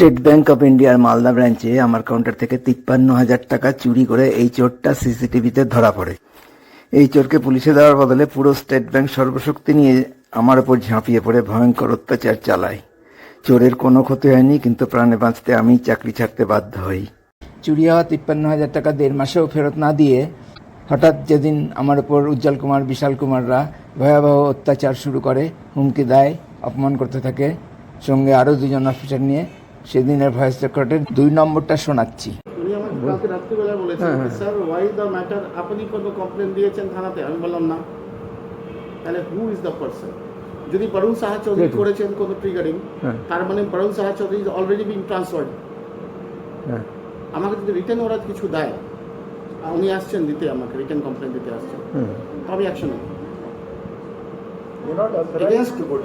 State bank of ইন্ডিয়ার মালদা ব্রাঞ্চে আমার কাউন্টার থেকে ৫৩,০০০ টাকা চুরি করে এই চোরটা সিসিটিভিতে ধরা পড়ে। এই চোরকে পুলিশে দেওয়ার বদলে পুরো স্টেট ব্যাংক সর্বশক্তি নিয়ে আমার ওপর ঝাঁপিয়ে পড়ে ভয়ঙ্কর অত্যাচার চালায়। চোরের কোনো ক্ষতি হয়নি, কিন্তু প্রাণে বাঁচতে আমি চাকরি ছাড়তে বাধ্য হই। চুরি হওয়া ৫৩,০০০ টাকা ১.৫ মাসেও ফেরত না দিয়ে হঠাৎ যেদিন আমার ওপর উজ্জ্বল কুমার, বিশাল কুমাররা ভয়াবহ অত্যাচার শুরু করে, হুমকি দেয়, অপমান করতে থাকে, সঙ্গে আরও ২জন অফিসার নিয়ে, সেদিনের ভয়েস রেকর্ডের ২ নম্বরটা শোনাচ্ছি। উনি আমাকে কালকে রাত্রিবেলা বলেছেন, স্যার ওয়াই দ্য ম্যাটার, আপনি কোনো কমপ্লেন দিয়েছেন থানাতে? আমি বললাম না। তাহলে হু ইজ দ্য পারসন? যদি বরুণ সাহা চৌধুরী করেছেন কোনো ট্রিগারিং, তার মানে Varun Saha Chowdhury is already being transferred. আমাকে যদি রিটার্ন ওরা কিছু দেয়, উনি আসছেন দিতে, আমাকে রিটার্ন কমপ্লেন দিতে আসছেন, তবে অ্যাকশন নেব।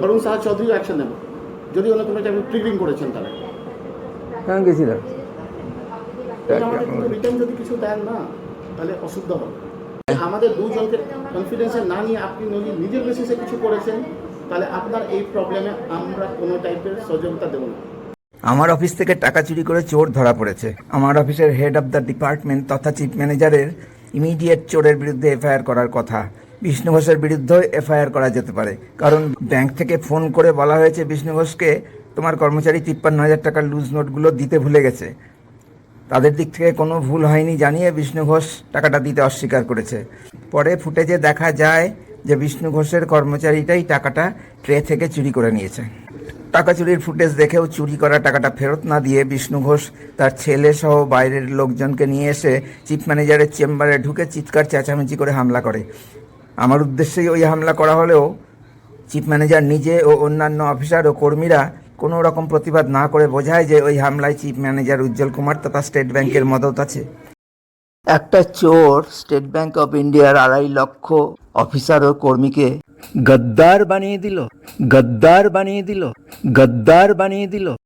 বরুণ সাহা চৌধুরী অ্যাকশন নেব যদি ওরা কোনো টাইপের ট্রিগারিং করেছেন। তারা হ্যাঁ গেছিলাম। আমাদের কিন্তু রিটার্ন যদি কিছু দেন না, তাহলে অশুদ্ধ হবে। আমাদের দুজনকে কনফিডেন্সে না নিয়ে আপনি নিজের বেসিসে কিছু করেছেন, তাহলে আপনার এই প্রবলেমে আমরা কোনো টাইপের সহযোগিতা দেব না। আমার অফিস থেকে টাকা চুরি করে চোর ধরা পড়েছে। আমার অফিসের হেড অফ দ্য ডিপার্টমেন্ট তথা চিফ ম্যানেজারের ইমিডিয়েট চোরের বিরুদ্ধে এফআইআর করার কথা। বিষ্ণু ঘোষের বিরুদ্ধেও এফআইআর করা যেতে পারে, কারণ ব্যাংক থেকে ফোন করে বলা হয়েছে বিষ্ণু ঘোষকে তোমার কর্মচারী ৫৩,০০০ টাকার লুজ নোটগুলো দিতে ভুলে গেছে। তাদের দিক থেকে কোনো ভুল হয়নি জানিয়ে বিষ্ণু ঘোষ টাকাটা দিতে অস্বীকার করেছে। পরে ফুটেজে দেখা যায় যে বিষ্ণু ঘোষের কর্মচারীটাই টাকাটা ট্রে থেকে চুরি করে নিয়েছে। টাকা চুরির ফুটেজ দেখেও চুরি করা টাকাটা ফেরত না দিয়ে বিষ্ণু ঘোষ তার ছেলে সহ বাইরের লোকজনকে নিয়ে এসে চিফ ম্যানেজারের চেম্বারে ঢুকে চিৎকার চেঁচামেচি করে হামলা করে। আমার উদ্দেশ্যেই ওই হামলা করা হলেও চিফ ম্যানেজার নিজে ও অন্যান্য অফিসার ও কর্মীরা কোনো রকম প্রতিবাদ না করে বোঝায় যে ওই হামলায় চিফ ম্যানেজার উজ্জ্বল কুমার তথা স্টেট ব্যাংকের মদত আছে। একটা চোর স্টেট ব্যাংক অফ ইন্ডিয়ার ২.৫ লক্ষ অফিসার ও কর্মীকে গদ্দার বানিয়ে দিল, গদ্দার বানিয়ে দিল, গদ্দার বানিয়ে দিল।